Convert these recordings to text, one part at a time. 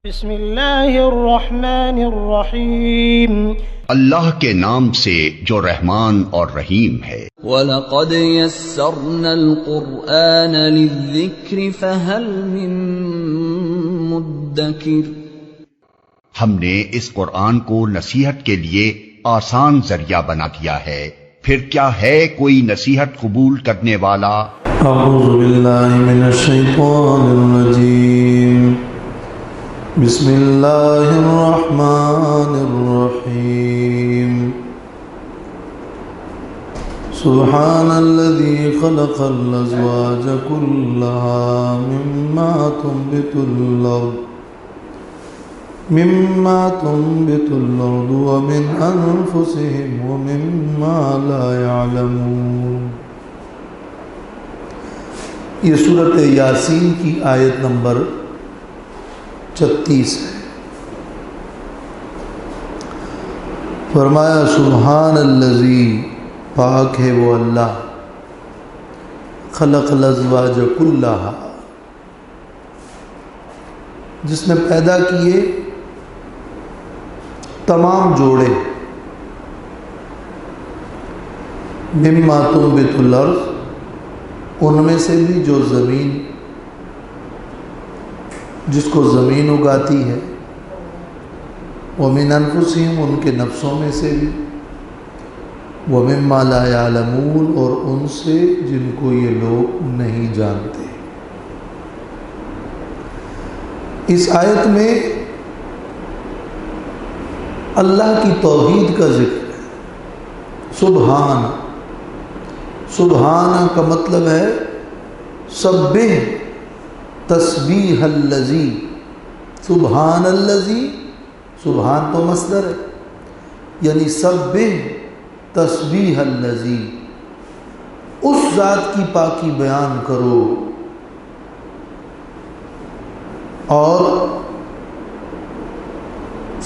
بسم اللہ الرحمن الرحیم، اللہ کے نام سے جو رحمان اور رحیم ہے۔ وَلَقَدْ يَسَّرْنَا الْقُرْآنَ لِلذِّكْرِ فَهَلْ مِن مُّدَّكِرٍ۔ ہم نے اس قرآن کو نصیحت کے لیے آسان ذریعہ بنا دیا ہے، پھر کیا ہے کوئی نصیحت قبول کرنے والا؟ اعوذ باللہ من الشیطان الرجیم، بسم اللہ الرحمن الرحیم، سبحان الذی خلق الازواج كلها مما تنبت الارض ومن انفسهم ومما لا يعلمون۔ یہ سورۃ یاسین کی آیت نمبر 36 ہے۔ فرمایا سبحان الذی، پاک ہے وہ اللہ، خلق الازواج کلھا، جس نے پیدا کیے تمام جوڑے، مما تنبت الارض، ان میں سے بھی جو زمین، جس کو زمین اگاتی ہے، وَمِنْ أَنفُسِهِمْ، ان کے نفسوں میں سے بھی، وَمِمَّا لَا يَعْلَمُونَ، اور ان سے جن کو یہ لوگ نہیں جانتے۔ اس آیت میں اللہ کی توحید کا ذکر ہے۔ سبحان، سبحان کا مطلب ہے سبح تسبیح الذی، سبحان الذی، سبحان تو مصدر ہے، یعنی سبح تسبیح الذی، اس ذات کی پاکی بیان کرو، اور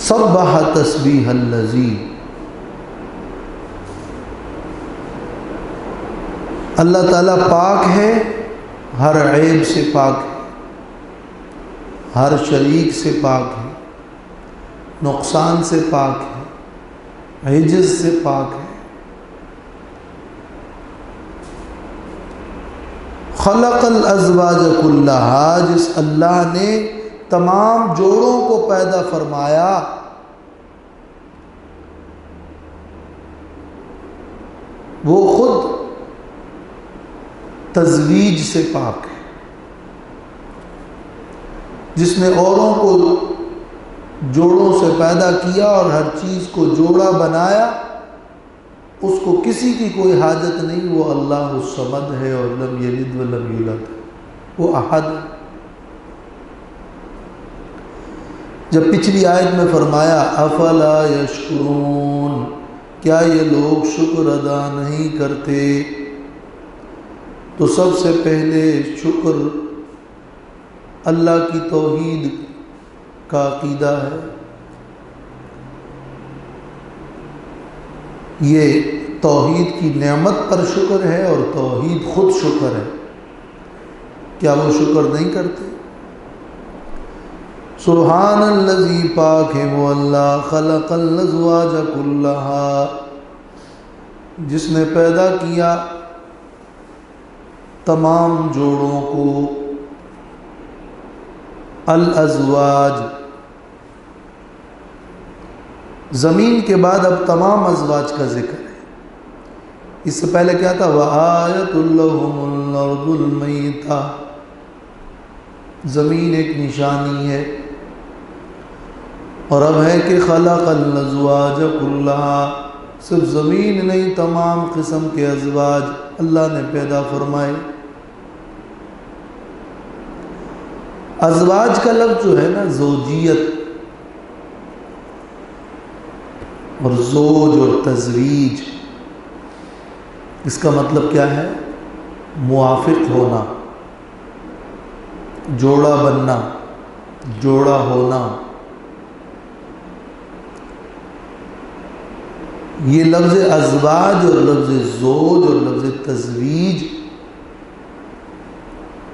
سبح تسبیح الذی، اللہ تعالیٰ پاک ہے، ہر عیب سے پاک ہے، ہر شریک سے پاک ہے، نقصان سے پاک ہے، عجز سے پاک ہے۔ خلق الازواج کلھا، جس اللہ نے تمام جوڑوں کو پیدا فرمایا، وہ خود تزویج سے پاک ہے۔ جس نے اوروں کو جوڑوں سے پیدا کیا اور ہر چیز کو جوڑا بنایا، اس کو کسی کی کوئی حاجت نہیں، وہ اللہ الصمد ہے، اور لم یلد ولم یولد، وہ احد ہے۔ جب پچھلی آیت میں فرمایا افلا یشکرون، کیا یہ لوگ شکر ادا نہیں کرتے، تو سب سے پہلے شکر اللہ کی توحید کا عقیدہ ہے۔ یہ توحید کی نعمت پر شکر ہے، اور توحید خود شکر ہے۔ کیا وہ شکر نہیں کرتے؟ سبحان الذی، پاک ہے وہ اللہ، خلق الازواج کلھا، جس نے پیدا کیا تمام جوڑوں کو، الازواج، زمین کے بعد اب تمام ازواج کا ذکر ہے۔ اس سے پہلے کیا تھا؟ وَآیَةٌ لَهُمُ الْأَرْضُ الْمَيْتَةُ، زمین ایک نشانی ہے، اور اب ہے کہ خلق الازواج کلھا، صرف زمین نہیں، تمام قسم کے ازواج اللہ نے پیدا فرمائے۔ ازواج کا لفظ جو ہے نا، زوجیت اور زوج اور تزویج، اس کا مطلب کیا ہے؟ موافق ہونا، جوڑا بننا، جوڑا ہونا۔ یہ لفظ ازواج اور لفظ زوج اور لفظ تزویج،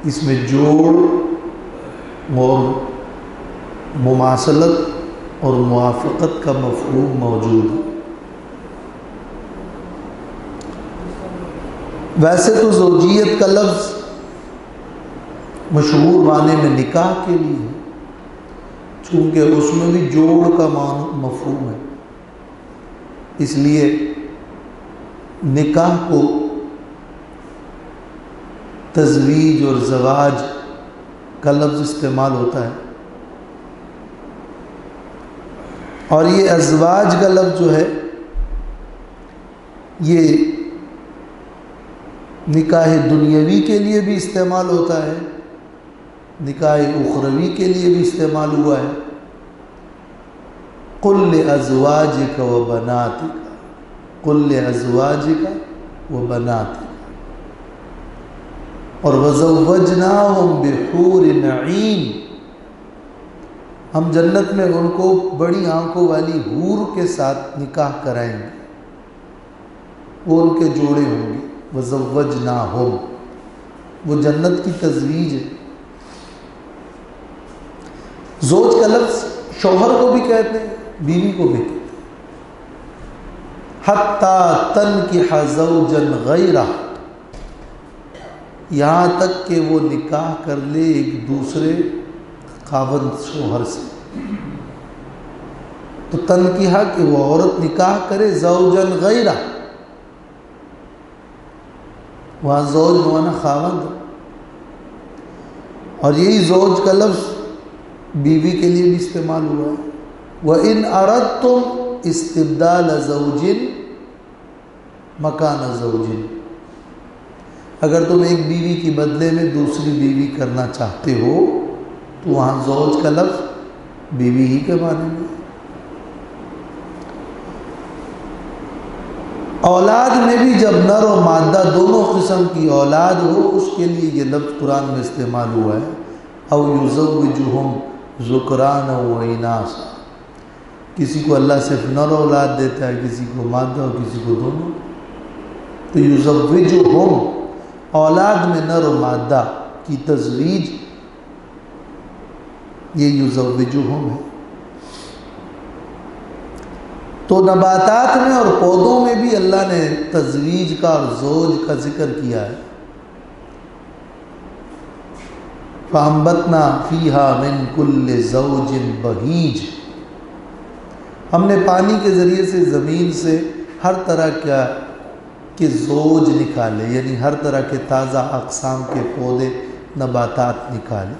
اس میں جوڑ اور مماثلت اور موافقت کا مفہوم موجود ہے۔ ویسے تو زوجیت کا لفظ مشہور معنی میں نکاح کے لیے ہے، چونکہ اس میں بھی جوڑ کا مفہوم ہے، اس لیے نکاح کو تزویج اور زواج کا لفظ استعمال ہوتا ہے، اور یہ ازواج کا لفظ جو ہے یہ نکاح دنیاوی کے لیے بھی استعمال ہوتا ہے، نکاح اخروی کے لیے بھی استعمال ہوا ہے۔ قل لازواجک و بناتک، قل لازواجک و بناتک، اور وزوجناہم بحور عین، ہم جنت میں ان کو بڑی آنکھوں والی حور کے ساتھ نکاح کرائیں گے، وہ ان کے جوڑے ہوں گے۔ وزوجناہم، وہ جنت کی تزویج ہے۔ زوج کا لفظ شوہر کو بھی کہتے ہیں، بیوی کو بھی کہتے ہیں۔ حتی تنکح زوجا غیرہ، یہاں تک کہ وہ نکاح کر لے ایک دوسرے خاوند شوہر سے۔ تو تنکیہ کہ وہ عورت نکاح کرے زوجا غیرہ، وہاں زوج مانا خاوند، اور یہی زوج کا لفظ بیوی کے لیے بھی استعمال ہوا ہے۔ وَإِنْ أَرَدْتُمْ اسْتِبْدَالَ زَوْجٍ مَكَانَ زَوْجٍ، اگر تم ایک بیوی کی بدلے میں دوسری بیوی کرنا چاہتے ہو تو وہاں زوج کا لفظ بیوی ہی کے معنی میں۔ اولاد میں بھی جب نر و مادہ دونوں قسم کی اولاد ہو، اس کے لیے یہ لفظ قرآن میں استعمال ہوا ہے۔ او یزوجہم ذکرانا و اناثا، کسی کو اللہ صرف نر اولاد دیتا ہے، کسی کو مادہ اور کسی کو دونوں۔ تو یزوجہم، اولاد میں نر و مادہ کی تزویج، یہ یزوجہم ہے۔ تو نباتات میں اور پودوں میں بھی اللہ نے تزویج کا اور زوج کا ذکر کیا ہے۔ فَأَنبَتْنَا فِيهَا مِن كُلِّ زَوْجٍ بَهِيجٍ، ہم نے پانی کے ذریعے سے زمین سے ہر طرح کے زوج نکالے، یعنی ہر طرح کے تازہ اقسام کے پودے نباتات نکالے۔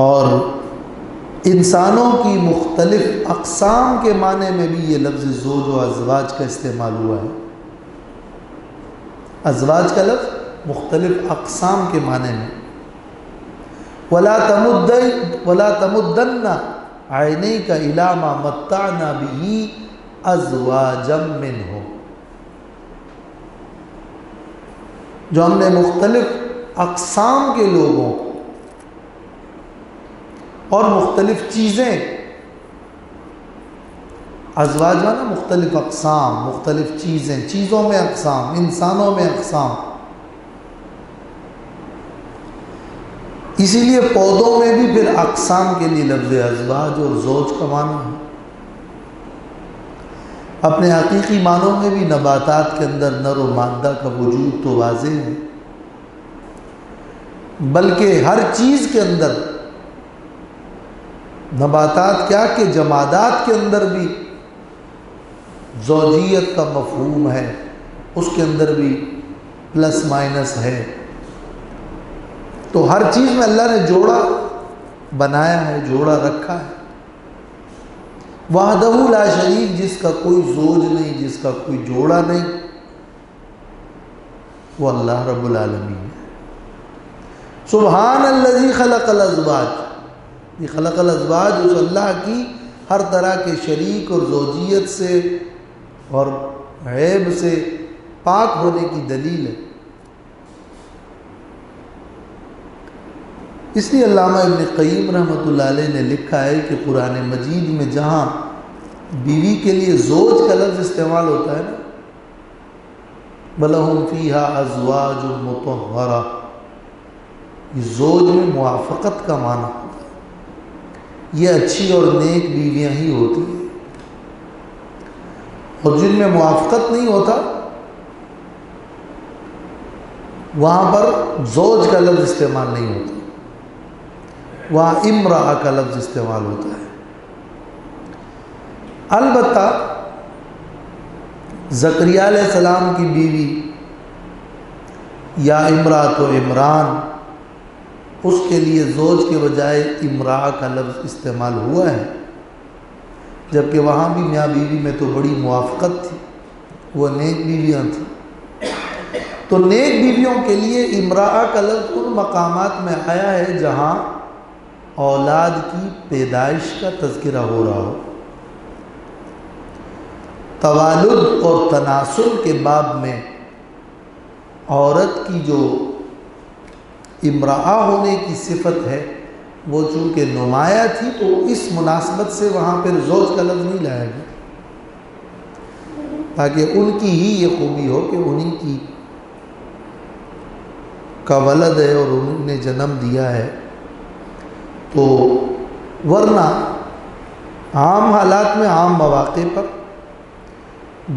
اور انسانوں کی مختلف اقسام کے معنی میں بھی یہ لفظ زوج و ازواج کا استعمال ہوا ہے۔ ازواج کا لفظ مختلف اقسام کے معنی میں۔ وَلَا تَمُدَّنَّ عَيْنَيْكَ إِلَىٰ مَا مَتَّعْنَا بِهِ أَزْوَاجًا مِّنْهُمْ، جو ہم نے مختلف اقسام کے لوگوں کو اور مختلف چیزیں، ازواج ہے نا مختلف اقسام، مختلف چیزیں، چیزوں میں اقسام، انسانوں میں اقسام، اسی لیے پودوں میں بھی پھر اقسام کے لیے لفظ ازواج اور زوج کا معنی ہے۔ اپنے حقیقی معنوں میں بھی نباتات کے اندر نر و مادہ کا وجود تو واضح ہے، بلکہ ہر چیز کے اندر، نباتات کیا کہ جمادات کے اندر بھی زوجیت کا مفہوم ہے، اس کے اندر بھی پلس مائنس ہے۔ تو ہر چیز میں اللہ نے جوڑا بنایا ہے، جوڑا رکھا ہے۔ وحدہ لا شریک، جس کا کوئی زوج نہیں، جس کا کوئی جوڑا نہیں، وہ اللہ رب العالمین ہے۔ سبحان الذی خلق الازواج، یہ خلق الازواج اس اللہ کی ہر طرح کے شریک اور زوجیت سے اور عیب سے پاک ہونے کی دلیل ہے۔ اس لیے علامہ ابن قیم رحمۃ اللہ علیہ نے لکھا ہے کہ قرآن مجید میں جہاں بیوی کے لیے زوج کا لفظ استعمال ہوتا ہے نا، وَلَهُمْ فِيهَا أَزْوَاجٌ مُطَهَّرَةٌ، یہ زوج میں موافقت کا معنی ہوتا ہے، یہ اچھی اور نیک بیویاں ہی ہوتی ہیں، اور جن میں موافقت نہیں ہوتا وہاں پر زوج کا لفظ استعمال نہیں ہوتا، وہاں امرأہ کا لفظ استعمال ہوتا ہے۔ البتہ زکریا علیہ السلام کی بیوی یا امرأۃ عمران، اس کے لیے زوج کے بجائے امرأہ کا لفظ استعمال ہوا ہے، جبکہ وہاں بھی میاں بیوی میں تو بڑی موافقت تھی، وہ نیک بیویاں تھیں۔ تو نیک بیویوں کے لیے امرأہ کا لفظ ان مقامات میں آیا ہے جہاں اولاد کی پیدائش کا تذکرہ ہو رہا ہو۔ توالد اور تناسل کے باب میں عورت کی جو امرأہ ہونے کی صفت ہے وہ چونکہ نمایاں تھی، تو اس مناسبت سے وہاں پر زوج کا لفظ نہیں لایا گیا، تاکہ ان کی ہی یہ خوبی ہو کہ انہی کی کا ولد ہے اور انہوں نے جنم دیا ہے۔ تو ورنہ عام حالات میں، عام مواقع پر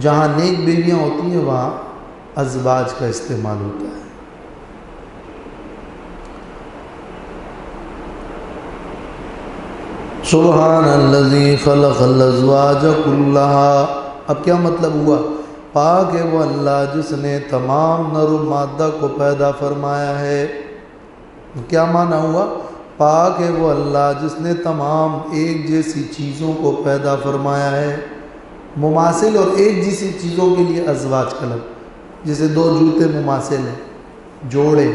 جہاں نیک بیویاں ہوتی ہیں وہاں ازواج کا استعمال ہوتا ہے۔ سبحان الذی خلق الازواج کلھا، اب کیا مطلب ہوا؟ پاک ہے وہ اللہ جس نے تمام نر و مادہ کو پیدا فرمایا ہے۔ کیا معنی ہوا؟ پاک ہے وہ اللہ جس نے تمام ایک جیسی چیزوں کو پیدا فرمایا ہے۔ مماثل اور ایک جیسی چیزوں کے لیے ازواج کا لفظ، جیسے دو جوتے مماثل ہیں، جوڑے،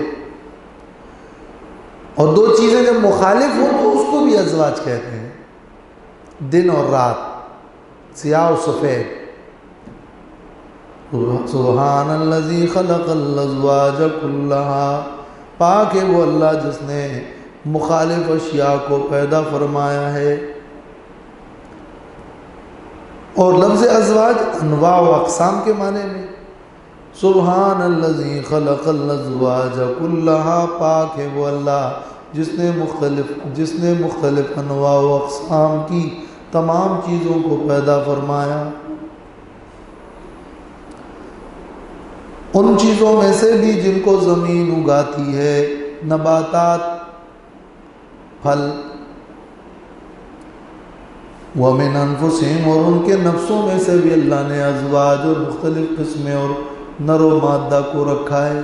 اور دو چیزیں جب مخالف ہوں تو اس کو بھی ازواج کہتے ہیں، دن اور رات، سیاہ و سفید۔ سبحان الذی خلق الازواج کلھا، پاک ہے وہ اللہ جس نے مخالف اشیاء کو پیدا فرمایا ہے۔ اور لفظ ازواج انواع و اقسام کے معنی میں، سبحان الذی خلق الازواج کلھا، پاک ہے وہ اللہ جس نے مختلف انواع و اقسام کی تمام چیزوں کو پیدا فرمایا۔ ان چیزوں میں سے بھی جن کو زمین اگاتی ہے، نباتات، پھل، وَمِنْ أَنفُسِهِمْ، اور ان کے نفسوں میں سے بھی اللہ نے ازواج اور مختلف قسمیں اور نر و مادہ کو رکھا ہے۔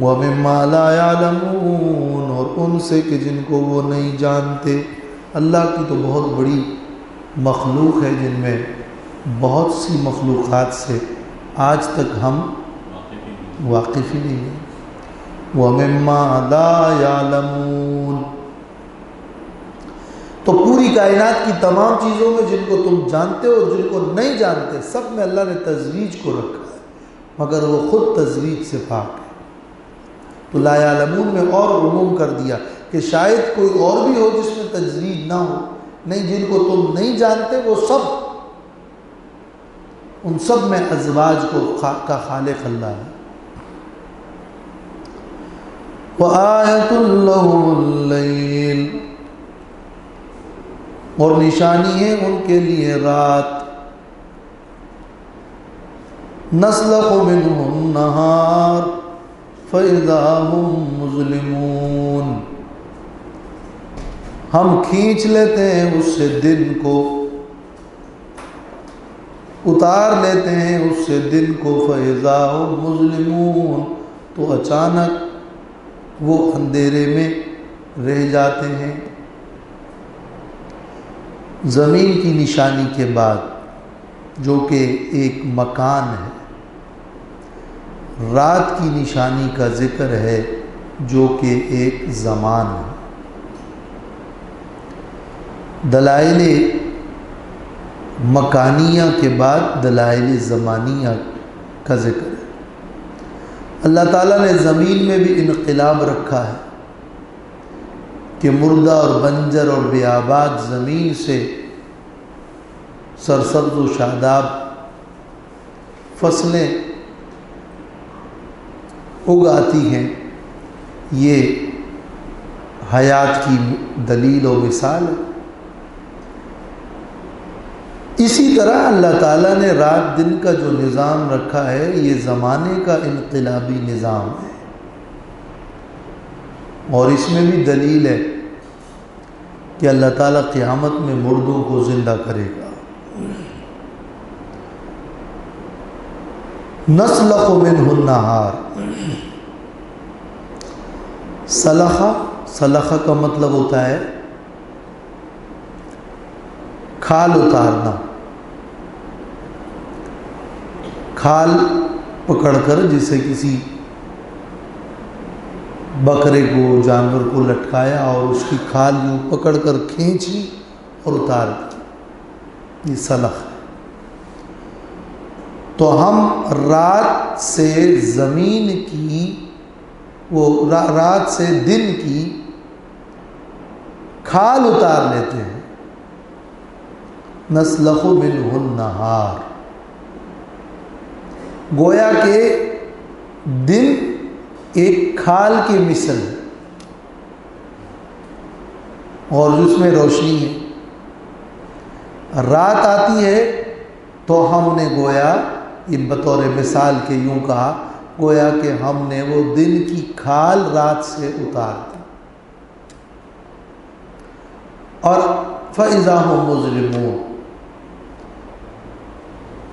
وَمِمَّا لَا يَعْلَمُونَ، اور ان سے کہ جن کو وہ نہیں جانتے۔ اللہ کی تو بہت بڑی مخلوق ہے جن میں بہت سی مخلوقات سے آج تک ہم واقف ہی نہیں ہیں۔ وَمِمَّا لَا يَعْلَمُونَ، تو پوری کائنات کی تمام چیزوں میں جن کو تم جانتے ہو اور جن کو نہیں جانتے، سب میں اللہ نے تزویج کو رکھا ہے، مگر وہ خود تزویج سے پاک ہے۔ تو لا یعلمون میں اور عموم کر دیا کہ شاید کوئی اور بھی ہو جس میں تزویج نہ ہو، نہیں، جن کو تم نہیں جانتے وہ سب، ان سب میں ازواج کا خالق اللہ ہے۔ وَآیَةٌ لَهُمُ اللَّیْلُ، اور نشانی ہے ان کے لیے رات، نَسْلَخُ مِنْهُ النَّهَارَ فَإِذَا هُمْ مُظْلِمُونَ، ہم کھینچ لیتے ہیں اس سے دن کو، اتار لیتے ہیں اس سے دن کو، فَإِذَا هُمْ مُظْلِمُونَ، تو اچانک وہ اندھیرے میں رہ جاتے ہیں۔ زمین کی نشانی کے بعد جو کہ ایک مکان ہے، رات کی نشانی کا ذکر ہے جو کہ ایک زمان ہے۔ دلائل مکانیہ کے بعد دلائل زمانیہ کا ذکر ہے۔ اللہ تعالیٰ نے زمین میں بھی انقلاب رکھا ہے کہ مردہ اور بنجر اور بیاباد زمین سے سرسبز و شاداب فصلیں اگاتی ہیں، یہ حیات کی دلیل و مثال ہے۔ اسی طرح اللہ تعالیٰ نے رات دن کا جو نظام رکھا ہے یہ زمانے کا انقلابی نظام ہے، اور اس میں بھی دلیل ہے کہ اللہ تعالیٰ قیامت میں مردوں کو زندہ کرے گا۔ نسلخ منہ النہار، سلخہ کا مطلب ہوتا ہے کھال اتارنا، کھال پکڑ کر جسے کسی بکرے کو جانور کو لٹکایا اور اس کی کھال یوں پکڑ کر کھینچی اور اتار دی، یہ سلخ ہے۔ تو ہم رات سے زمین کی رات سے دن کی کھال اتار لیتے ہیں۔ نسلخ منہ النہار، گویا کہ دن ایک کھال کی مثل ہے اور جس میں روشنی ہے۔ رات آتی ہے تو ہم نے گویا یہ بطور مثال کے یوں کہا، گویا کہ ہم نے وہ دن کی کھال رات سے اتار دی، اور فَإِذَا هُمْ مُظْلِمُونَ،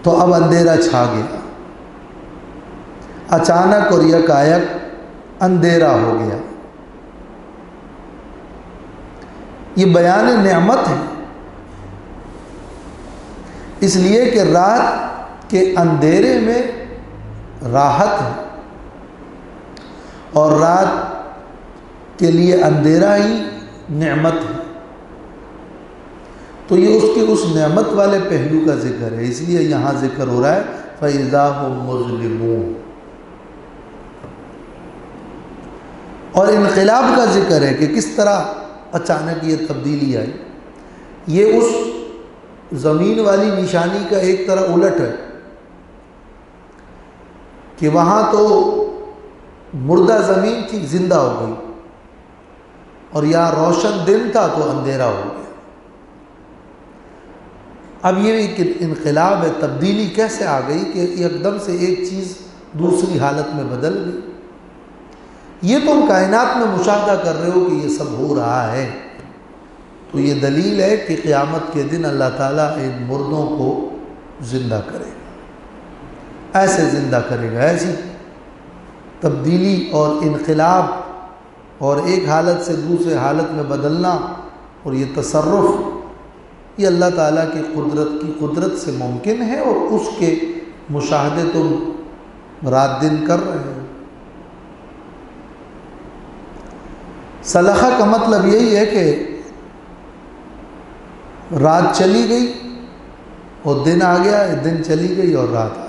تو اب اندھیرا چھا گیا، اچانک اور یکایک اندھیرا ہو گیا۔ یہ بیان نعمت ہے، اس لیے کہ رات کے اندھیرے میں راحت ہے، اور رات کے لیے اندھیرا ہی نعمت ہے۔ تو یہ اس نعمت والے پہلو کا ذکر ہے، اس لیے یہاں ذکر ہو رہا ہے فَإِذَا هُمْ مُظْلِمُونَ۔ اور انقلاب کا ذکر ہے کہ کس طرح اچانک یہ تبدیلی آئی۔ یہ اس زمین والی نشانی کا ایک طرح الٹ ہے کہ وہاں تو مردہ زمین تھی، زندہ ہو گئی، اور یہاں روشن دن تھا تو اندھیرا ہو گیا۔ اب یہ ایک انقلاب ہے، تبدیلی کیسے آ گئی کہ ایک دم سے ایک چیز دوسری حالت میں بدل گئی۔ یہ تم کائنات میں مشاہدہ کر رہے ہو کہ یہ سب ہو رہا ہے، تو یہ دلیل ہے کہ قیامت کے دن اللہ تعالیٰ ان مردوں کو زندہ کرے گا، ایسے زندہ کرے گا، ایسی تبدیلی اور انقلاب اور ایک حالت سے دوسرے حالت میں بدلنا اور یہ تصرف، یہ اللہ تعالیٰ کی قدرت سے ممکن ہے، اور اس کے مشاہدے تم رات دن کر رہے ہیں۔ سلخہ کا مطلب یہی ہے کہ رات چلی گئی اور دن آ گیا، دن چلی گئی اور رات آ گئی،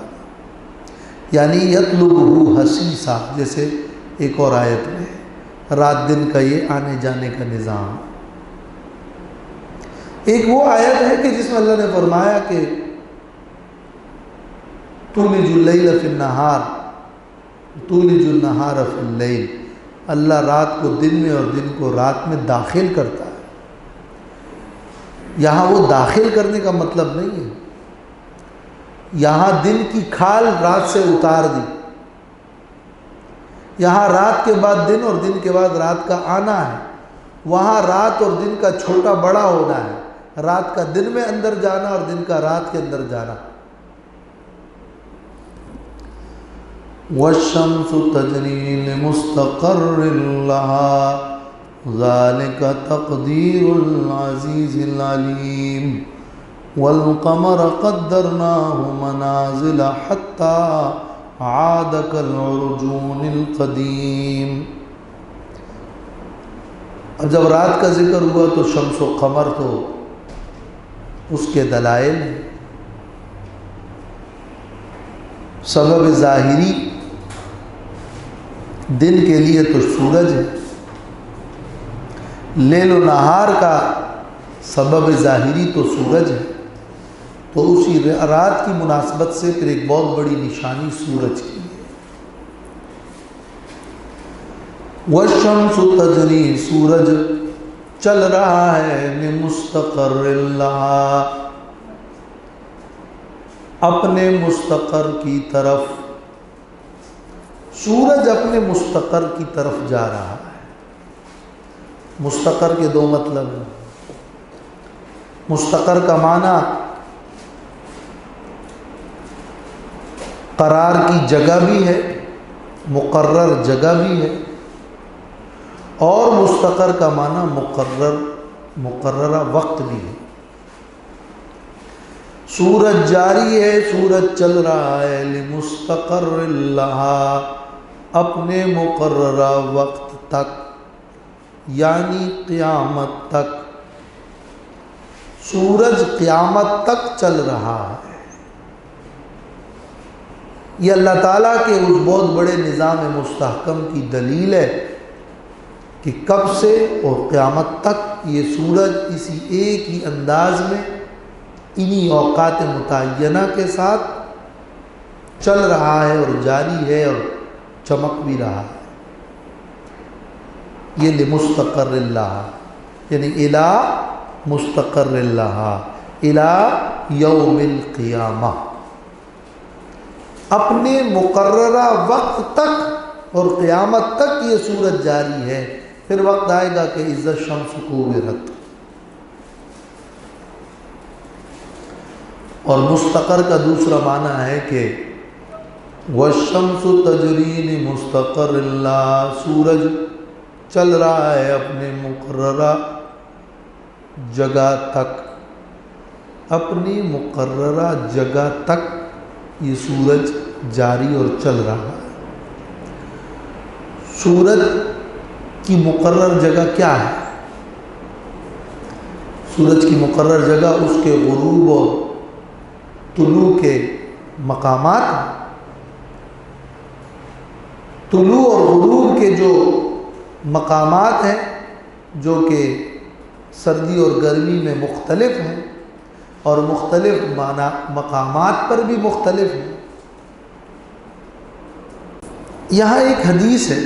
یعنی یطلبہ حسیسا، جیسے ایک اور آیت میں رات دن کا یہ آنے جانے کا نظام۔ ایک وہ آیت ہے کہ جس میں اللہ نے فرمایا کہ تولج اللیل فی النہار تولج النہار فی اللیل، اللہ رات کو دن میں اور دن کو رات میں داخل کرتا ہے۔ یہاں وہ داخل کرنے کا مطلب نہیں ہے، یہاں دن کی کھال رات سے اتار دی، یہاں رات کے بعد دن اور دن کے بعد رات کا آنا ہے، وہاں رات اور دن کا چھوٹا بڑا ہونا ہے، رات کا دن میں اندر جانا اور دن کا رات کے اندر جانا۔ وَالشَّمْسُ تَجْرِي لِمُسْتَقَرٍّ لَهَا ذَلِكَ تَقْدِيرُ الْعَزِيزِ الْعَلِيمِ وَالْقَمَرَ قَدَّرْنَاهُ مَنَازِلَ حَتَّى عَادَ كَالْعُرْجُونِ الْقَدِيمِ۔ اب جب رات کا ذکر ہوا تو شمس و قمر تو اس کے دلائل ہیں۔ سبب ظاہری دن کے لیے تو سورج ہے، لیل و نہار کا سبب ظاہری تو سورج ہے، تو اسی رات کی مناسبت سے پھر ایک بہت بڑی نشانی سورج کی ہے۔ والشمس تجری، سورج چل رہا ہے لمستقر لہا، اپنے مستقر کی طرف، سورج اپنے مستقر کی طرف جا رہا ہے۔ مستقر کے دو مطلب ہیں۔ مستقر کا معنی قرار کی جگہ بھی ہے، مقرر جگہ بھی ہے، اور مستقر کا معنی مقررہ وقت بھی ہے۔ سورج جاری ہے، سورج چل رہا ہے لمستقر لہا، اپنے مقررہ وقت تک، یعنی قیامت تک۔ سورج قیامت تک چل رہا ہے۔ یہ اللہ تعالیٰ کے اس بہت بڑے نظام مستحکم کی دلیل ہے کہ کب سے اور قیامت تک یہ سورج اسی ایک ہی انداز میں انہی اوقات متعینہ کے ساتھ چل رہا ہے اور جاری ہے اور چمک بھی رہا ہے۔ یہ لمستقر اللہ، یعنی الی مستقر اللہ، الی یوم القیامہ، اپنے مقررہ وقت تک اور قیامت تک یہ سورج جاری ہے۔ پھر وقت آئے گا کہ اذا الشمس کورت۔ اور مستقر کا دوسرا معنی ہے کہ والشمس تجری لمستقر اللہ، سورج چل رہا ہے اپنے مقررہ جگہ تک، اپنی مقررہ جگہ تک یہ سورج جاری اور چل رہا ہے۔ سورج کی مقرر جگہ کیا ہے؟ سورج کی مقرر جگہ اس کے غروب اور طلوع کے مقامات ہیں۔ طلوع اور غروب کے جو مقامات ہیں، جو کہ سردی اور گرمی میں مختلف ہیں اور مختلف مقامات پر بھی مختلف ہیں۔ یہاں ایک حدیث ہے،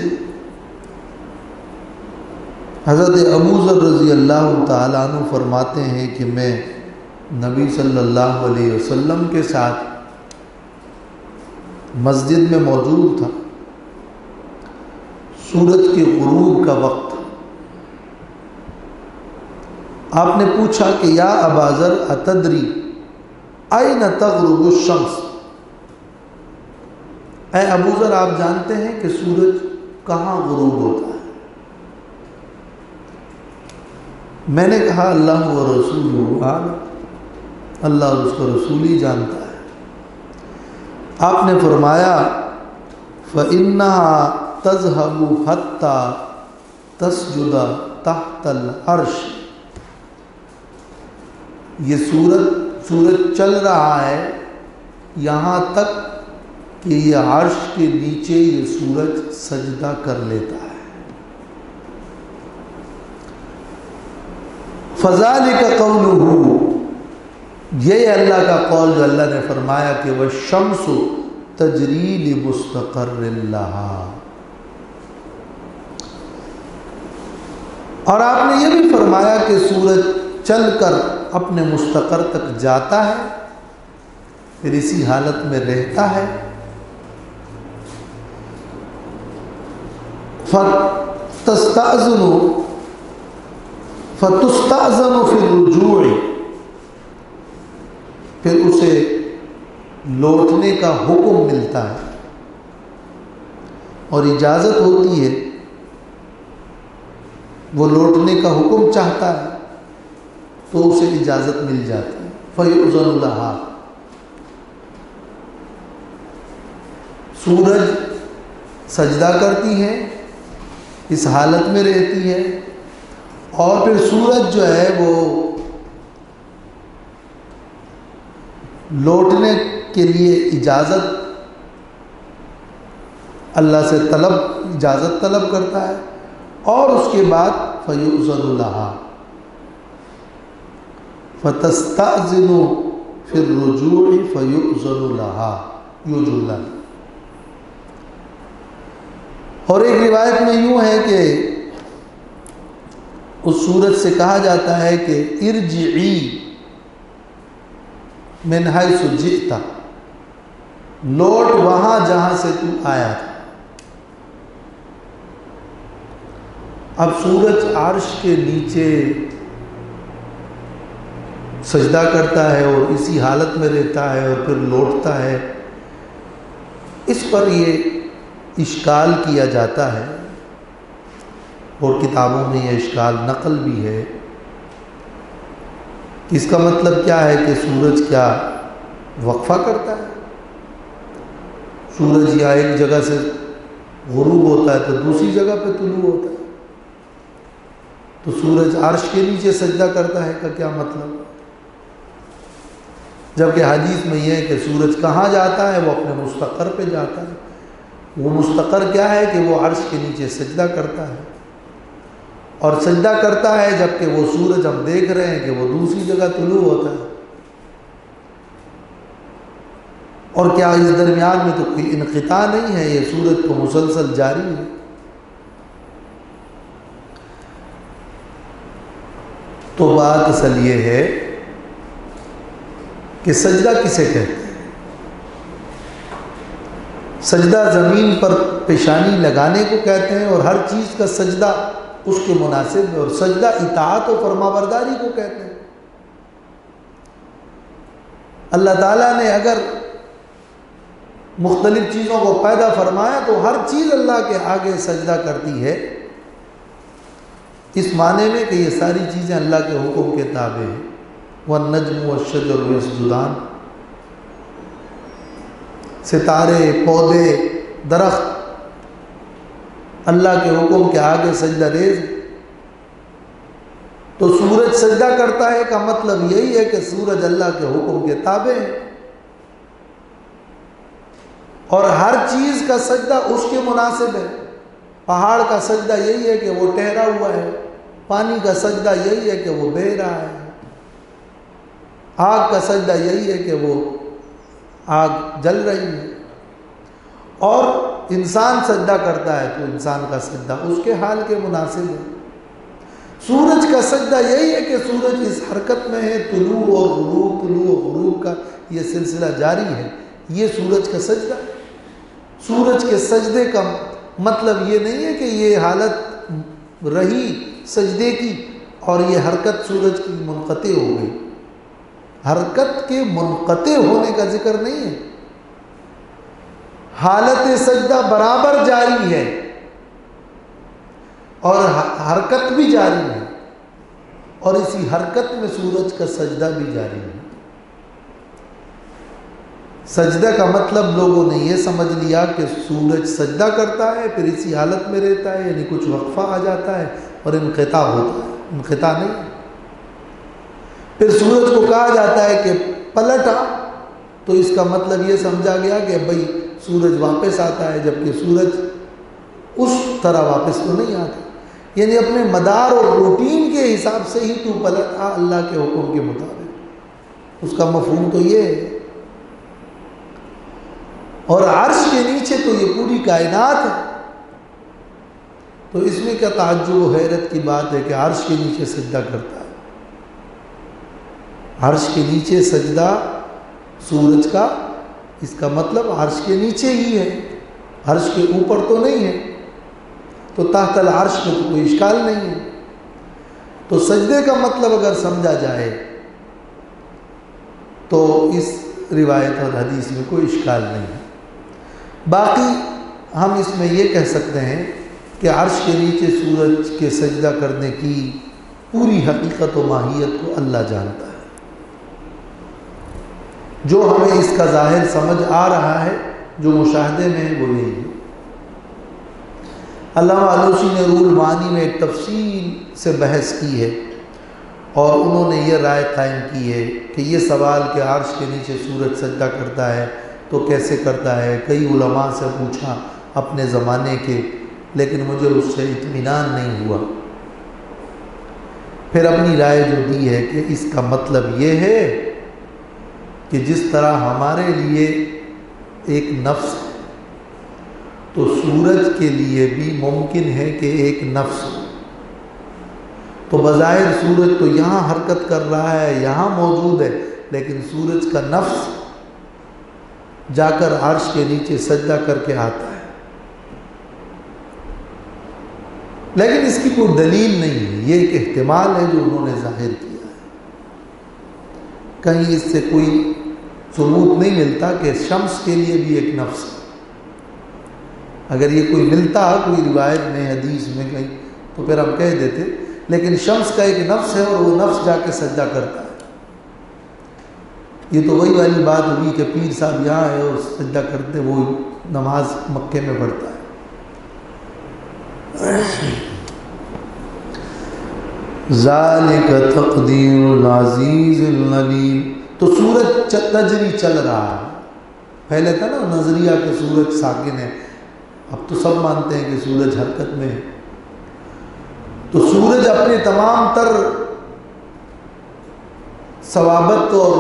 حضرت ابو ذر رضی اللہ تعالیٰ عنہ فرماتے ہیں کہ میں نبی صلی اللہ علیہ وسلم کے ساتھ مسجد میں موجود تھا، سورج کے غروب کا وقت۔ آپ نے پوچھا کہ یا ابا ذر اتدری این تغرب الشمس، اے ابو ذر آپ جانتے ہیں کہ سورج کہاں غروب ہوتا ہے؟ میں نے کہا اللہ و رسولہ عالم، اللہ اور اس کو رسول ہی جانتا ہے۔ آپ نے فرمایا فَإِنَّهَا تَذْهَبُ حَتَّى تَسْجُدَ تَحْتَ الْعَرْشِ، یہ سورج چل رہا ہے یہاں تک کہ یہ عرش کے نیچے یہ سورج سجدہ کر لیتا ہے۔ فَذَلِكَ قَوْلُهُ، یہ اللہ کا قول جو اللہ نے فرمایا کہ وَالشَّمْسُ تَجْرِي لِمُسْتَقَرٍّ لَهَا۔ اور آپ نے یہ بھی فرمایا کہ سورج چل کر اپنے مستقر تک جاتا ہے، پھر اسی حالت میں رہتا ہے۔ فَتُسْتَأْذَنُ فِي الرُّجُوعِ، پھر اسے لوٹنے کا حکم ملتا ہے اور اجازت ہوتی ہے، وہ لوٹنے کا حکم چاہتا ہے تو اسے اجازت مل جاتی ہے۔ فَيُؤْذَنُ لَهَا، سورج سجدہ کرتی ہے، اس حالت میں رہتی ہے، اور پھر سورج جو ہے وہ لوٹنے کے لیے اجازت اللہ سے اجازت طلب کرتا ہے، اور اس کے بعد فَيُؤْذَنُ لَهَا فَتَسْتَأْذِنُ فِي الرُّجُوعِ فَيُؤْذَنُ لَهَا، اور ایک روایت میں یوں ہے کہ اس سورج سے کہا جاتا ہے کہ ارجعی من حیث جئت، لوٹ وہاں جہاں سے تو آیا تھا۔ اب سورج عرش کے نیچے سجدہ کرتا ہے اور اسی حالت میں رہتا ہے اور پھر لوٹتا ہے، اس پر یہ اشکال کیا جاتا ہے اور کتابوں میں یہ اشکال نقل بھی ہے کہ اس کا مطلب کیا ہے کہ سورج کیا وقفہ کرتا ہے؟ سورج یا ایک جگہ سے غروب ہوتا ہے تو دوسری جگہ پہ طلوع ہوتا ہے، تو سورج عرش کے نیچے سجدہ کرتا ہے کا کیا مطلب؟ جبکہ حدیث میں یہ ہے کہ سورج کہاں جاتا ہے؟ وہ اپنے مستقر پہ جاتا ہے۔ وہ مستقر کیا ہے کہ وہ عرش کے نیچے سجدہ کرتا ہے، اور سجدہ کرتا ہے جبکہ وہ سورج ہم دیکھ رہے ہیں کہ وہ دوسری جگہ طلوع ہوتا ہے، اور کیا اس درمیان میں تو کوئی انقطاع نہیں ہے، یہ سورج تو مسلسل جاری ہے۔ تو بات اصل یہ ہے کہ سجدہ کسے کہتے ہیں؟ سجدہ زمین پر پیشانی لگانے کو کہتے ہیں، اور ہر چیز کا سجدہ اس کے مناسب ہے، اور سجدہ اطاعت و فرمانبرداری کو کہتے ہیں۔ اللہ تعالیٰ نے اگر مختلف چیزوں کو پیدا فرمایا تو ہر چیز اللہ کے آگے سجدہ کرتی ہے، اس معنی میں کہ یہ ساری چیزیں اللہ کے حکم کے تابع ہیں۔ وَالنَّجْمُ وَالشَّجَرُ يَسْجُدَانِ، ستارے، پودے، درخت اللہ کے حکم کے آگے سجدہ ریز۔ تو سورج سجدہ کرتا ہے کا مطلب یہی ہے کہ سورج اللہ کے حکم کے تابع ہے، اور ہر چیز کا سجدہ اس کے مناسب ہے۔ پہاڑ کا سجدہ یہی ہے کہ وہ ٹھہرا ہوا ہے، پانی کا سجدہ یہی ہے کہ وہ بہہ رہا ہے، آگ کا سجدہ یہی ہے کہ وہ آگ جل رہی ہے، اور انسان سجدہ کرتا ہے تو انسان کا سجدہ اس کے حال کے مناسب ہے۔ سورج کا سجدہ یہی ہے کہ سورج اس حرکت میں ہے، طلوع اور غروب، طلوع اور غروب کا یہ سلسلہ جاری ہے، یہ سورج کا سجدہ۔ سورج کے سجدے کا مطلب یہ نہیں ہے کہ یہ حالت رہی سجدے کی اور یہ حرکت سورج کی منقطع ہو گئی، حرکت کے منقطع ہونے کا ذکر نہیں ہے، حالت سجدہ برابر جاری ہے اور حرکت بھی جاری ہے، اور اسی حرکت میں سورج کا سجدہ بھی جاری ہے۔ سجدہ کا مطلب لوگوں نے یہ سمجھ لیا کہ سورج سجدہ کرتا ہے پھر اسی حالت میں رہتا ہے، یعنی کچھ وقفہ آ جاتا ہے اور انقطاع ہوتا ہے، انقطاع نہیں ہے۔ پھر سورج کو کہا جاتا ہے کہ پلٹ آ، تو اس کا مطلب یہ سمجھا گیا کہ بھئی سورج واپس آتا ہے، جبکہ سورج اس طرح واپس تو نہیں آتا، یعنی اپنے مدار اور روٹین کے حساب سے ہی تو پلٹ آ اللہ کے حکم کے مطابق، اس کا مفہوم تو یہ ہے۔ اور عرش کے نیچے تو یہ پوری کائنات ہے، تو اس میں کیا تعجب و حیرت کی بات ہے کہ عرش کے نیچے سجدہ کرتا ہے؟ عرش کے نیچے سجدہ سورج کا، اس کا مطلب عرش کے نیچے ہی ہے، عرش کے اوپر تو نہیں ہے، تو تحت العرش میں تو کوئی اشکال نہیں ہے۔ تو سجدے کا مطلب اگر سمجھا جائے تو اس روایت اور حدیث میں کوئی اشکال نہیں ہے۔ باقی ہم اس میں یہ کہہ سکتے ہیں کہ عرش کے نیچے سورج کے سجدہ کرنے کی پوری حقیقت و ماہیت کو اللہ جانتا ہے۔ جو ہمیں اس کا ظاہر سمجھ آ رہا ہے، جو مشاہدے میں ہے، وہ یہی ہے۔ علامہ آلوسی نے روح المعانی میں ایک تفصیل سے بحث کی ہے، اور انہوں نے یہ رائے قائم کی ہے کہ یہ سوال کہ عرش کے نیچے سورج سجدہ کرتا ہے تو کیسے کرتا ہے، کئی علماء سے پوچھا اپنے زمانے کے، لیکن مجھے اس سے اطمینان نہیں ہوا۔ پھر اپنی رائے جو دی ہے کہ اس کا مطلب یہ ہے کہ جس طرح ہمارے لیے ایک نفس ہے تو سورج کے لیے بھی ممکن ہے کہ ایک نفس ہو. تو بظاہر سورج تو یہاں حرکت کر رہا ہے، یہاں موجود ہے، لیکن سورج کا نفس جا کر عرش کے نیچے سجدہ کر کے آتا ہے. لیکن اس کی کوئی دلیل نہیں ہے، یہ ایک احتمال ہے جو انہوں نے ظاہر کیا ہے. کہیں اس سے کوئی ثبوت نہیں ملتا کہ شمس کے لیے بھی ایک نفس ہے. اگر یہ کوئی ملتا کوئی روایت میں، حدیث میں کہیں، تو پھر ہم کہہ دیتے. لیکن شمس کا ایک نفس ہے اور وہ نفس جا کے سجدہ کرتا ہے. یہ تو وہی والی بات ہوئی کہ پیر صاحب یہاں ہے اور سجدہ کرتے، وہ نماز مکے میں پڑھتا ہے. ذالک تقدیر العزیز العلیم. تو سورج تجری چل رہا ہے. پہلے تھا نا نظریہ کہ سورج ساکن ہے، اب تو سب مانتے ہیں کہ سورج حرکت میں ہے. تو سورج اپنے تمام تر ثوابت اور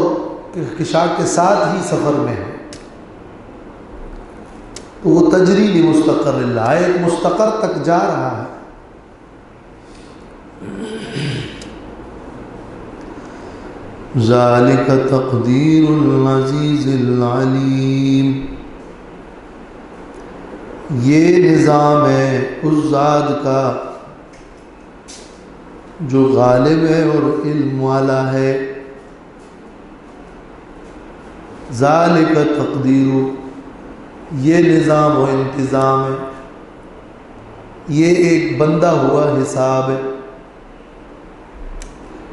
کشاک کے ساتھ ہی سفر میں ہے. تو وہ تجری لمستقر اللہ ہے، ایک مستقر تک جا رہا ہے. ذالک تقدیر العزیز العلیم. یہ نظام ہے اس ذات کا جو غالب ہے اور علم والا ہے. ذالک تقدیر، یہ نظام و انتظام ہے، یہ ایک بندہ ہوا حساب ہے.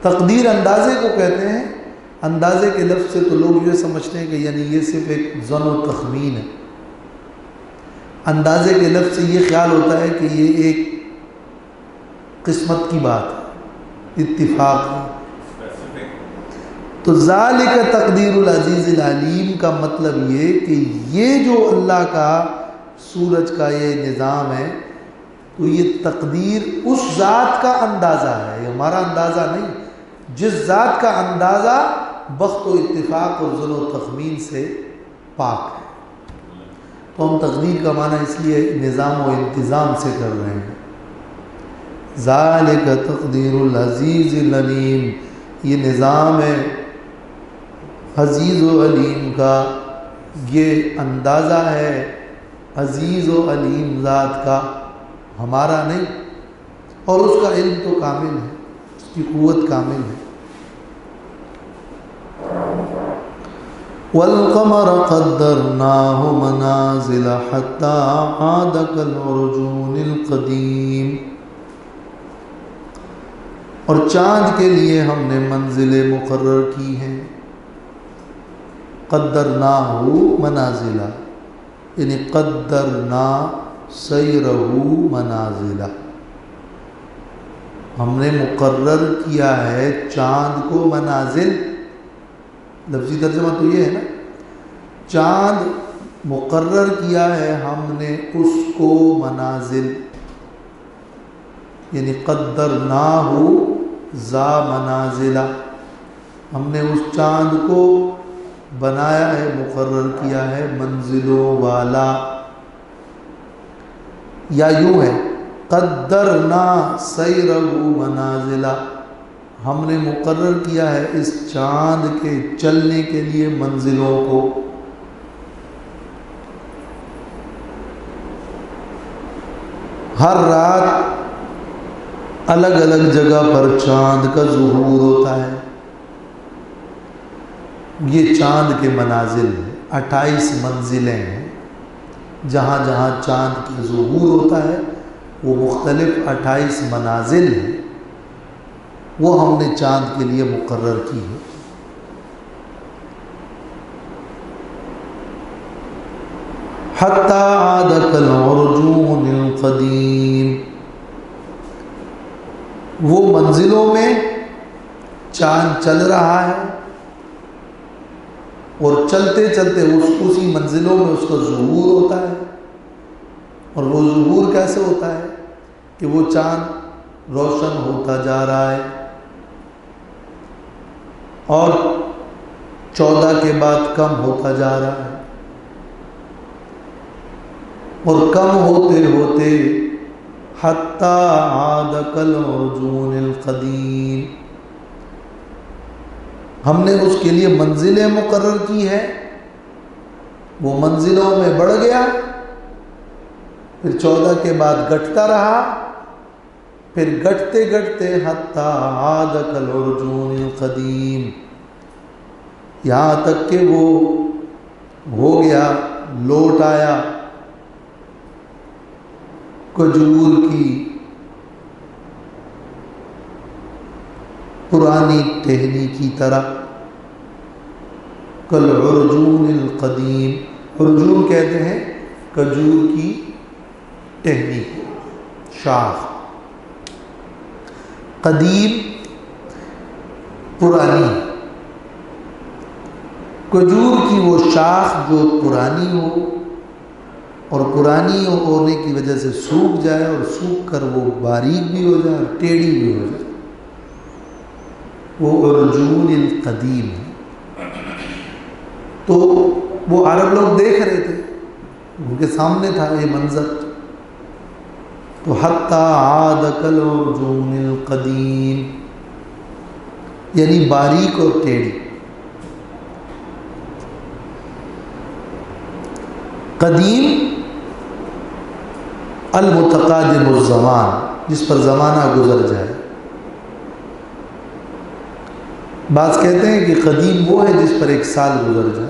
تقدیر اندازے کو کہتے ہیں. اندازے کے لفظ سے تو لوگ یہ سمجھتے ہیں کہ یعنی یہ صرف ایک ظن و تخمین ہے. اندازے کے لفظ سے یہ خیال ہوتا ہے کہ یہ ایک قسمت کی بات ہے، اتفاق ہے. تو ذالک تقدیر العزیز العلیم کا مطلب یہ کہ یہ جو اللہ کا سورج کا یہ نظام ہے، تو یہ تقدیر اس ذات کا اندازہ ہے، یہ ہمارا اندازہ نہیں. جس ذات کا اندازہ بخت و اتفاق اور ظن و تخمین سے پاک ہے. تو ہم تقدیر کا معنی اس لیے نظام و انتظام سے کر رہے ہیں. ذالک تقدیر العزیز العلیم، یہ نظام ہے عزیز و علیم کا، یہ اندازہ ہے عزیز و علیم ذات کا، ہمارا نہیں. اور اس کا علم تو کامل ہے، اس کی قوت کامل ہے. والقمر قدرناه منازل حتى عاد كالعرجون القديم. اور چاند کے لیے ہم نے منزلیں مقرر کی ہیں. قدرناه منازلہ یعنی قدرنا سیرہ منازلہ، ہم نے مقرر کیا ہے چاند کو منازل. لفظی ترجمہ تو یہ ہے نا، چاند مقرر کیا ہے ہم نے اس کو منازل، یعنی قدرناہ ذا منازلہ، ہم نے اس چاند کو بنایا ہے، مقرر کیا ہے منزلوں والا. یا یوں ہے قدرنا سیرہ منازلہ، ہم نے مقرر کیا ہے اس چاند کے چلنے کے لیے منزلوں کو. ہر رات الگ الگ جگہ پر چاند کا ظہور ہوتا ہے. یہ چاند کے منازل ہیں، 28 منزلیں ہیں. جہاں جہاں چاند کا ظہور ہوتا ہے وہ مختلف 28 منازل ہیں، وہ ہم نے چاند کے لیے مقرر کی ہے. حتی عاد کالعرجون القدیم، وہ منزلوں میں چاند چل رہا ہے اور چلتے چلتے اسی منزلوں میں اس کا ظہور ہوتا ہے. اور وہ ظہور کیسے ہوتا ہے کہ وہ چاند روشن ہوتا جا رہا ہے اور 14 کے بعد کم ہوتا جا رہا ہے. اور کم ہوتے ہوتے حتی عاد کالعرجون القدیم، ہم نے اس کے لیے منزلیں مقرر کی ہے، وہ منزلوں میں بڑھ گیا، پھر 14 کے بعد گھٹتا رہا، پھر گھٹتے گھٹتے حتی عاد کالعرجون القدیم، یہاں تک کہ وہ ہو گیا، لوٹ آیا کھجور کی پرانی ٹہنی کی طرح، کالعرجون القدیم، عرجون کہتے ہیں کھجور کی ٹہنی کو، شاخ، قدیم پرانی، کھجور کی وہ شاخ جو پرانی ہو اور پرانی ہونے کی وجہ سے سوکھ جائے، اور سوکھ کر وہ باریک بھی ہو جائے اور ٹیڑھی بھی ہو جائے، وہ عرجون القدیم ہے۔ تو وہ عرب لوگ دیکھ رہے تھے، ان کے سامنے تھا یہ منظر، تو حتی عاد کالعرجون القدیم، یعنی باریک اور ٹیڑھی۔ قدیم المتقادم الزمان، جس پر زمانہ گزر جائے۔ بعض کہتے ہیں کہ قدیم وہ ہے جس پر 1 سال گزر جائے۔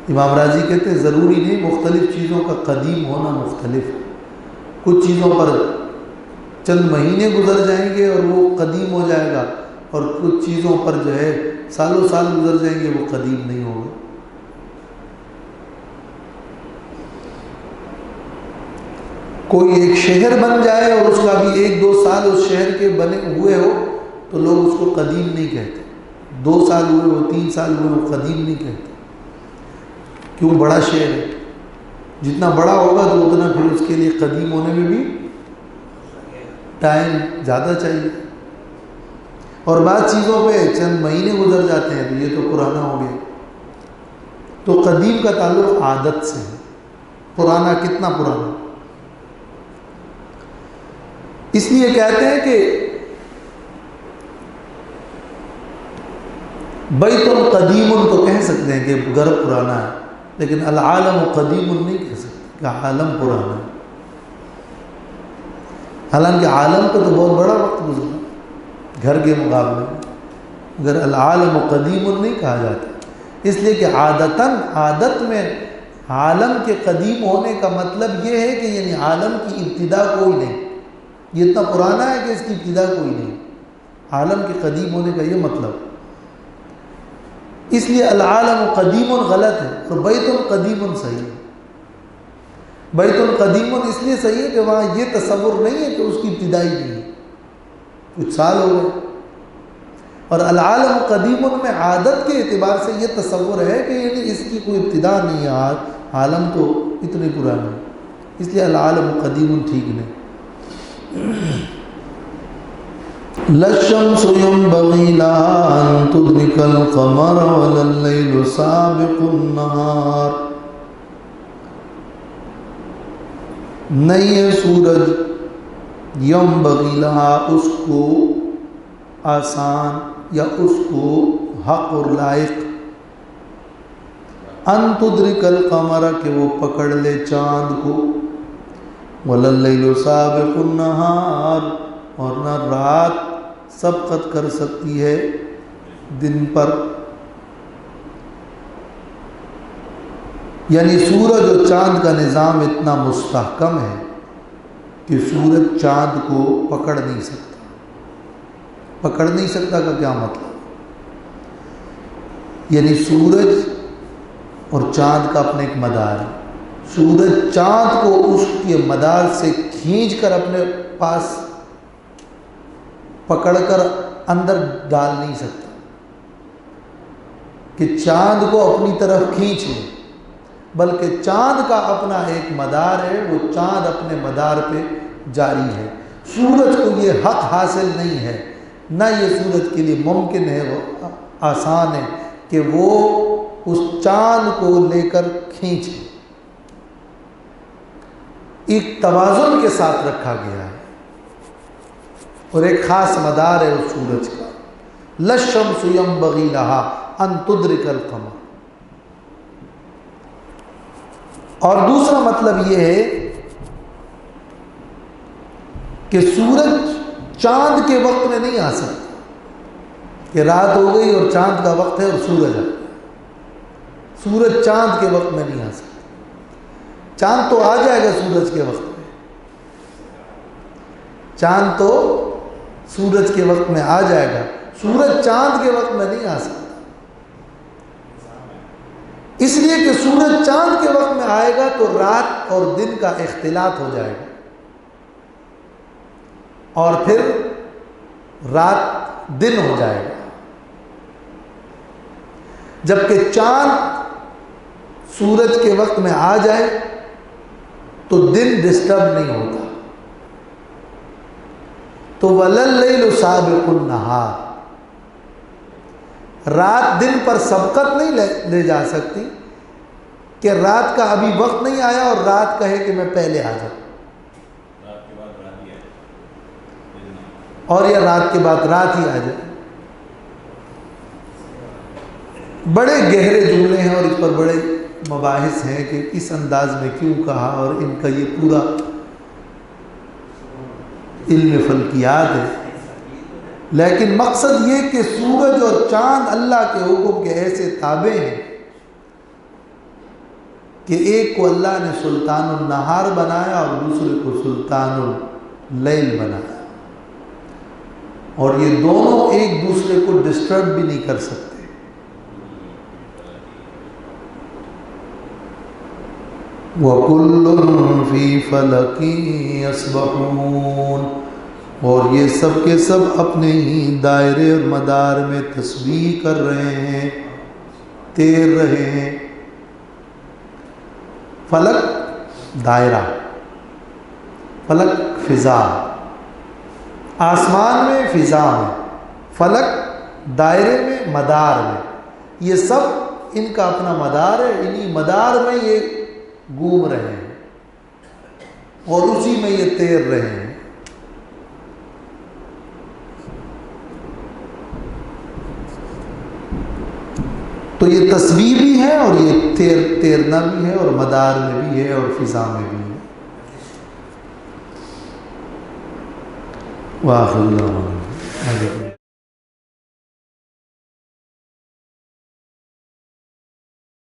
امام راضی کہتے ہیں ضروری نہیں، مختلف چیزوں کا قدیم ہونا مختلف ہے، کچھ چیزوں پر چند مہینے گزر جائیں گے اور وہ قدیم ہو جائے گا، اور کچھ چیزوں پر جو ہے سالوں سال گزر جائیں گے، وہ قدیم نہیں ہوگا۔ کوئی ایک شہر بن جائے اور اس کا بھی 1-2 سال اس شہر کے بنے ہوئے ہو تو لوگ اس کو قدیم نہیں کہتے، 2 سال ہوئے ہو، 3 سال ہوئے ہو، قدیم نہیں کہتے، کیوں؟ بڑا شہر ہے، جتنا بڑا ہوگا تو اتنا پھر اس کے لیے قدیم ہونے میں بھی ٹائم زیادہ چاہیے، اور بعض چیزوں پہ چند مہینے گزر جاتے ہیں تو یہ تو پرانا ہو گیا۔ تو قدیم کا تعلق عادت سے ہے، پرانا کتنا پرانا۔ اس لیے کہتے ہیں کہ بیت قدیم تو کہہ سکتے ہیں کہ گھر پرانا ہے، لیکن العالم قدیم نہیں کہہ سکتے کہ عالم پرانا ہے، حالانکہ عالم کو تو بہت بڑا وقت گزرا گھر کے مقابلے میں، مگر العالم قدیم نہیں کہا جاتا، اس لیے کہ عادت میں عالم کے قدیم ہونے کا مطلب یہ ہے کہ یعنی عالم کی ابتدا کوئی نہیں، یہ اتنا پرانا ہے کہ اس کی ابتدا کوئی نہیں، عالم کے قدیم ہونے کا یہ مطلب۔ اس لیے العالم قدیم غلط ہے اور بیت قدیم صحیح ہے۔ بیت قدیم اس لیے صحیح ہے کہ وہاں یہ تصور نہیں ہے کہ اس کی ابتدائی نہیں ہے، کچھ سال ہو گئے، اور العالم قدیم میں عادت کے اعتبار سے یہ تصور ہے کہ یعنی اس کی کوئی ابتدا نہیں ہے، عالم تو اتنے پرانے ہیں، اس لیے العالم قدیم ٹھیک نہیں۔ لَلشَّمْسُ يَنبَغِي لَهَا أَن تُدْرِكَ الْقَمَرَ وَلَا اللَّيْلُ سَابِقُ النَّهَارِ، نہیں ہے سورج يَنبَغِي لَهَا اس کو آسان یا اس کو حق اور لائق، ان تدرک القمر کہ وہ پکڑ لے چاند کو، وَلَا اللَّيْلُ سَابِقُ النَّهَارِ اور نہ رات سبقت کر سکتی ہے دن پر، یعنی سورج اور چاند کا نظام اتنا مستحکم ہے کہ سورج چاند کو پکڑ نہیں سکتا۔ پکڑ نہیں سکتا کا کیا مطلب؟ یعنی سورج اور چاند کا اپنے ایک مدار ہے، سورج چاند کو اس کے مدار سے کھینچ کر اپنے پاس پکڑ کر اندر ڈال نہیں سکتا کہ چاند کو اپنی طرف کھینچ لے، بلکہ چاند کا اپنا ایک مدار ہے، وہ چاند اپنے مدار پہ جاری ہے۔ سورج کو یہ حق حاصل نہیں ہے، نہ یہ سورج کے لیے ممکن ہے، وہ آسان ہے کہ وہ اس چاند کو لے کر کھینچے۔ ایک توازن کے ساتھ رکھا گیا ہے، اور ایک خاص مدار ہے اس سورج کا. لا الشمس ينبغي لها ان تدرك القمر. اور دوسرا مطلب یہ ہے کہ سورج چاند کے وقت میں نہیں آ سکتا کہ رات ہو گئی اور چاند کا وقت ہے اور سورج آ گیا. سورج چاند کے وقت میں نہیں آ سکتا. چاند تو آ جائے گا سورج کے وقت میں، چاند تو سورج کے وقت میں آ جائے گا، سورج چاند کے وقت میں نہیں آ سکتا. اس لیے کہ سورج چاند کے وقت میں آئے گا تو رات اور دن کا اختلاط ہو جائے گا، اور پھر رات دن ہو جائے گا. جبکہ چاند سورج کے وقت میں آ جائے تو دن ڈسٹرب نہیں ہوتا. تو وَلَلَّيْلُ سَابِقُ النَّهَارِ، رات دن پر سبقت نہیں لے جا سکتی کہ رات کا ابھی وقت نہیں آیا اور رات کہے کہ میں پہلے آ جاؤں، اور یا رات کے بعد رات ہی آ جائے. بڑے گہرے جملے ہیں اور اس پر بڑے مباحث ہیں کہ اس انداز میں کیوں کہا، اور ان کا یہ پورا علم فلکیات ہے. لیکن مقصد یہ کہ سورج اور چاند اللہ کے حکم کے ایسے تابع ہیں کہ ایک کو اللہ نے سلطان النہار بنایا اور دوسرے کو سلطان اللیل بنایا، اور یہ دونوں ایک دوسرے کو ڈسٹرب بھی نہیں کر سکتے. وَكُلٌّ فِي فَلَكٍ يَسْبَحُونَ، اور یہ سب کے سب اپنے ہی دائرے اور مدار میں تسبیح کر رہے ہیں، تیر رہے ہیں. فلک دائرہ، فلک فضا، آسمان میں فضا میں، فلک دائرے میں مدار میں، یہ سب ان کا اپنا مدار ہے. انہی مدار میں یہ گھوم رہے ہیں اور اسی میں یہ تیر رہے ہیں. تو یہ تسبیح بھی ہے اور یہ تیرنا بھی ہے اور مدار میں بھی ہے اور فضا میں بھی ہے. واہ اللہ